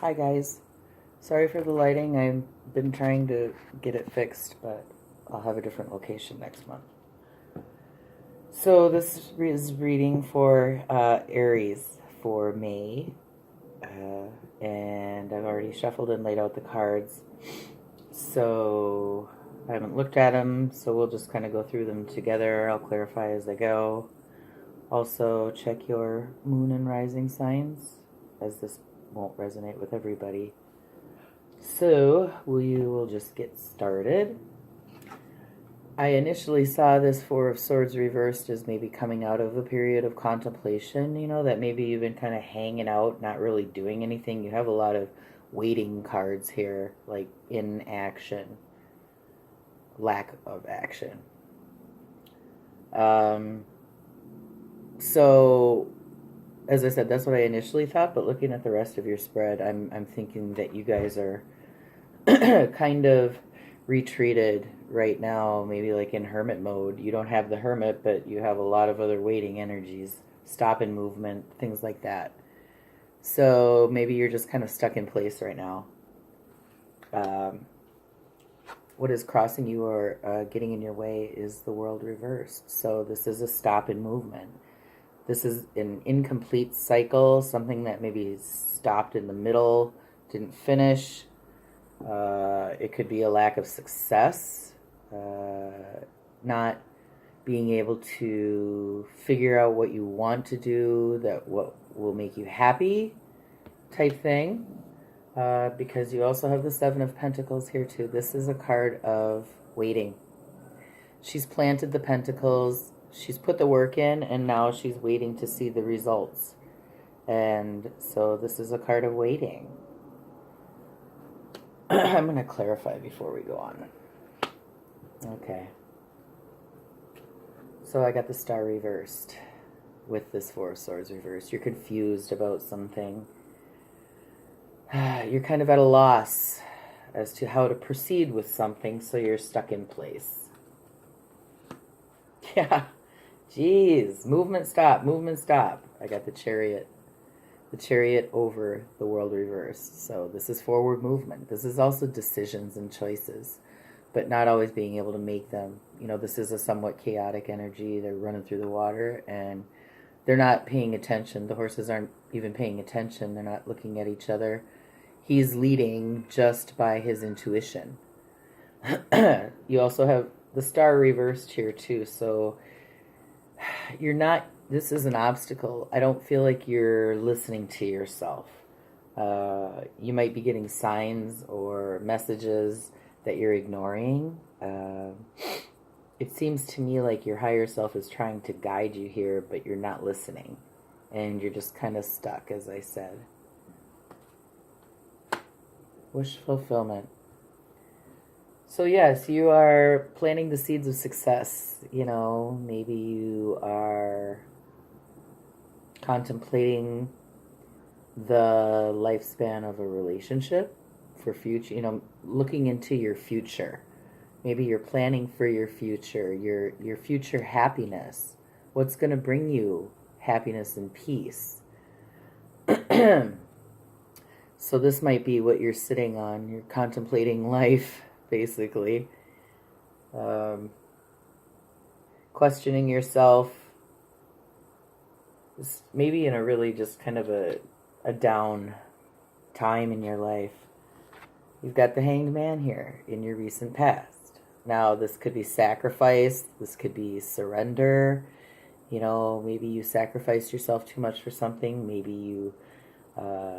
Hi guys. Sorry for the lighting. I've been trying to get it fixed, but I'll have a different location next month. So this is reading for Aries for May. And I've already shuffled and laid out the cards. So I haven't looked at them, so we'll just kind of go through them together. I'll clarify as I go. Also, check your moon and rising signs, as this won't resonate with everybody. So, we will just get started. I initially saw this Four of Swords reversed as maybe coming out of a period of contemplation, that maybe you've been kind of hanging out, not really doing anything. You have a lot of waiting cards here, like inaction, lack of action. So, as I said, that's what I initially thought, but looking at the rest of your spread, I'm thinking that you guys are kind of retreated right now, maybe like in hermit mode. You don't have the hermit, but you have a lot of other waiting energies, stop in movement, things like that. So maybe you're just kind of stuck in place right now. What is crossing you or getting in your way is the world reversed. So this is a stop in movement. This is an incomplete cycle, something that maybe stopped in the middle, didn't finish. It could be a lack of success, not being able to figure out what you want to do, that what will make you happy type thing, because you also have the Seven of Pentacles here too. This is a card of waiting. She's planted the pentacles, she's put the work in, and now she's waiting to see the results. And so this is a card of waiting. I'm going to clarify before we go on. Okay. So I got the Star reversed with this Four of Swords reversed. You're confused about something. You're kind of at a loss as to how to proceed with something, so you're stuck in place. Yeah. Jeez. Movement stop. Movement stop. I got the Chariot. The Chariot over the world reversed. So this is forward movement. This is also decisions and choices, but not always being able to make them. This is a somewhat chaotic energy. They're running through the water and they're not paying attention. The horses aren't even paying attention. They're not looking at each other. He's leading just by his intuition. You also have the Star reversed here too. So you're not, this is an obstacle. I don't feel like you're listening to yourself. You might be getting signs or messages that you're ignoring. It seems to me like your higher self is trying to guide you here, but you're not listening. And you're just kind of stuck, as I said. Wish fulfillment. So yes, you are planting the seeds of success. Maybe you are contemplating the lifespan of a relationship for future, looking into your future. Maybe you're planning for your future, your future happiness. What's going to bring you happiness and peace? So this might be what you're sitting on. You're contemplating life, basically. Questioning yourself. Maybe in a really just kind of a down time in your life. You've got the Hanged Man here in your recent past. Now, this could be sacrifice. This could be surrender. Maybe you sacrificed yourself too much for something. Maybe you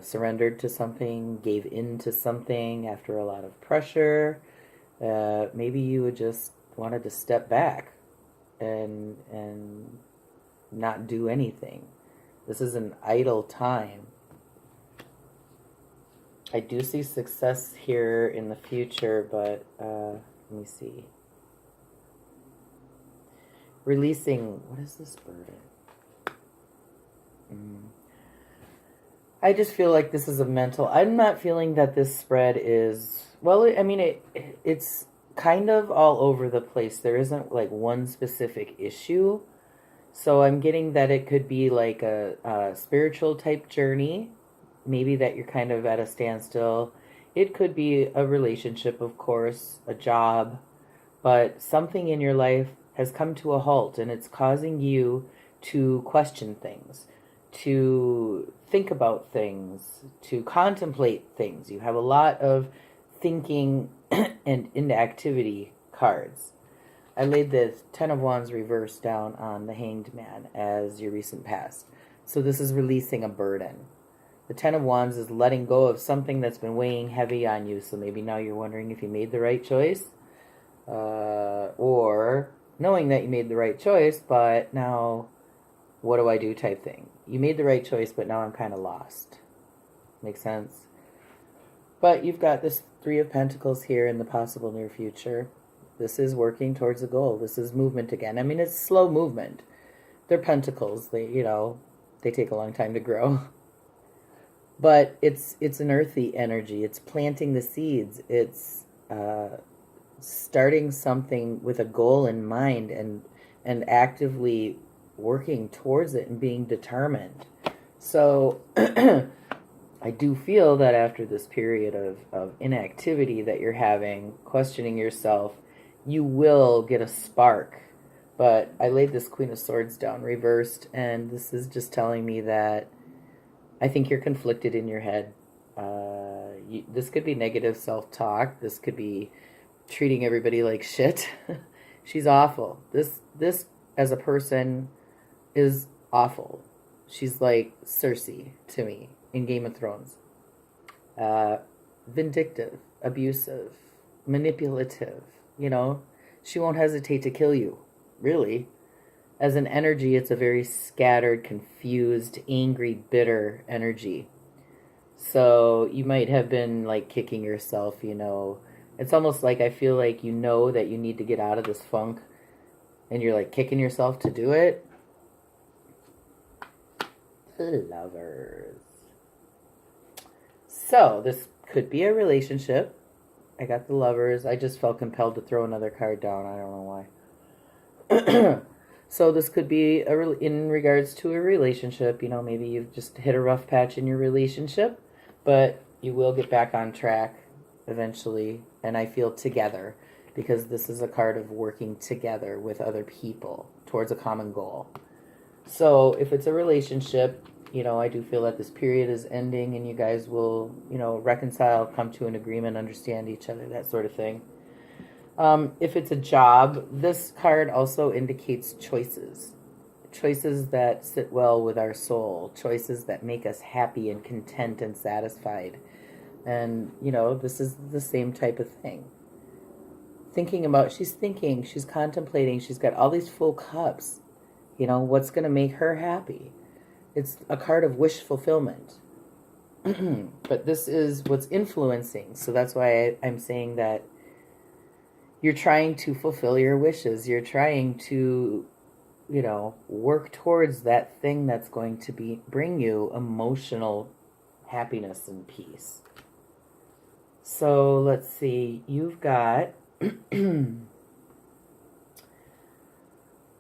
surrendered to something, gave in to something after a lot of pressure. Maybe you just wanted to step back and not do anything. This is an idle time. I do see success here in the future, but let me see. Releasing, what is this burden? I just feel like this is a mental, I'm not feeling that this spread is, well, it's kind of all over the place. There isn't like one specific issue. So I'm getting that it could be like a spiritual type journey maybe that you're kind of at a standstill. It could be a relationship, of course, a job, but something in your life has come to a halt and it's causing you to question things, to think about things, to contemplate things. You have a lot of thinking and inactivity cards. I laid the Ten of Wands reversed down on the Hanged Man as your recent past. So this is releasing a burden. The Ten of Wands is letting go of something that's been weighing heavy on you. So maybe now you're wondering if you made the right choice. Or knowing that you made the right choice, but now what do I do type thing. You made the right choice, but now I'm kind of lost. Make sense? But you've got this Three of Pentacles here in the possible near future. This is working towards a goal. This is movement again. I mean, it's slow movement. They're pentacles. They, they take a long time to grow. But it's an earthy energy. It's planting the seeds. It's starting something with a goal in mind and actively working towards it and being determined. So I do feel that after this period of inactivity that you're having, questioning yourself, you will get a spark. But I laid this Queen of Swords down reversed, and this is just telling me that I think you're conflicted in your head. This could be negative self-talk. This could be treating everybody like shit. She's awful. This as a person is awful. She's like Cersei to me in Game of Thrones. Vindictive, abusive, manipulative. She won't hesitate to kill you. Really. As an energy, it's a very scattered, confused, angry, bitter energy. So you might have been like kicking yourself, It's almost like I feel like you know that you need to get out of this funk and you're like kicking yourself to do it. Lovers. So this could be a relationship. I got the Lovers. I just felt compelled to throw another card down. I don't know why. So this could be in regards to a relationship. Maybe you've just hit a rough patch in your relationship, but you will get back on track eventually. And I feel together, because this is a card of working together with other people towards a common goal. So if it's a relationship, I do feel that this period is ending and you guys will, reconcile, come to an agreement, understand each other, that sort of thing. If it's a job, this card also indicates choices. Choices that sit well with our soul. Choices that make us happy and content and satisfied. And, this is the same type of thing. She's contemplating, she's got all these full cups. What's going to make her happy? It's a card of wish fulfillment. But this is what's influencing. So that's why I'm saying that you're trying to fulfill your wishes. You're trying to, work towards that thing that's going to bring you emotional happiness and peace. So let's see. You've got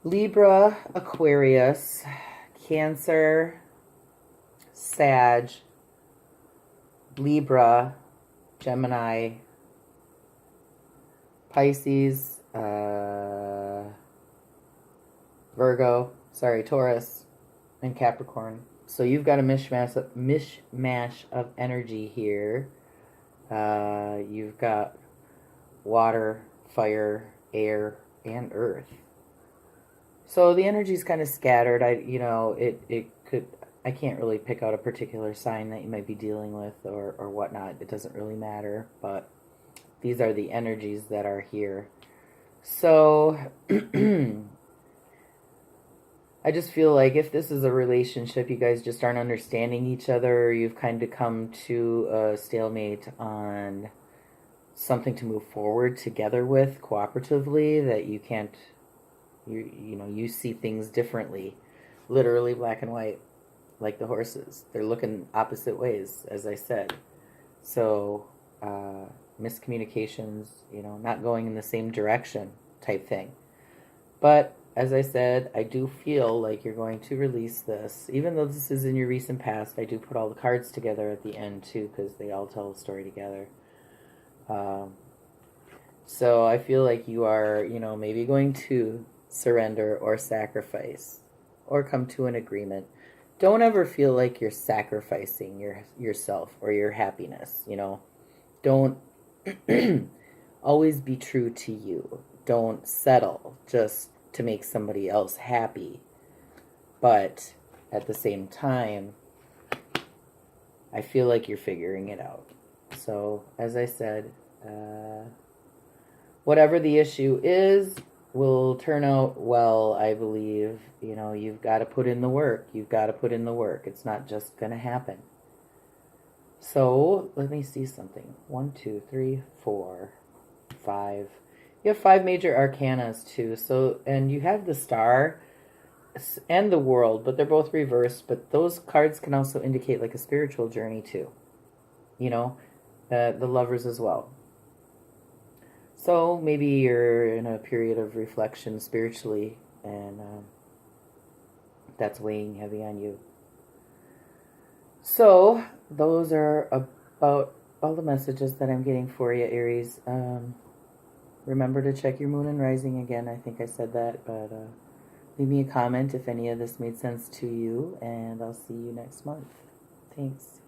Libra, Aquarius, Cancer, Sag, Libra, Gemini, Pisces, Taurus, and Capricorn. So you've got a mishmash of energy here. You've got water, fire, air, and earth. So the energy is kind of scattered. I can't really pick out a particular sign that you might be dealing with or whatnot. It doesn't really matter, but these are the energies that are here. So I just feel like if this is a relationship, you guys just aren't understanding each other, or you've kind of come to a stalemate on something to move forward together with cooperatively, that you can't, you see things differently, literally black and white, like the horses. They're looking opposite ways, as I said. So miscommunications, not going in the same direction type thing. But as I said, I do feel like you're going to release this. Even though this is in your recent past, I do put all the cards together at the end too, because they all tell a story together. So I feel like you are, maybe going to surrender or sacrifice or come to an agreement. Don't ever feel like you're sacrificing yourself or your happiness, Don't always be true to you. Don't settle just to make somebody else happy. But at the same time, I feel like you're figuring it out. So, as I said, whatever the issue is will turn out well, I believe. You've got to put in the work. You've got to put in the work. It's not just going to happen. So, let me see something. 1, 2, 3, 4, 5. You have 5 major arcanas too. So, and you have the Star and the World, but they're both reversed. But those cards can also indicate like a spiritual journey too. The Lovers as well. So maybe you're in a period of reflection spiritually, and that's weighing heavy on you. So those are about all the messages that I'm getting for you, Aries. Remember to check your moon and rising again. I think I said that, but leave me a comment if any of this made sense to you, and I'll see you next month. Thanks.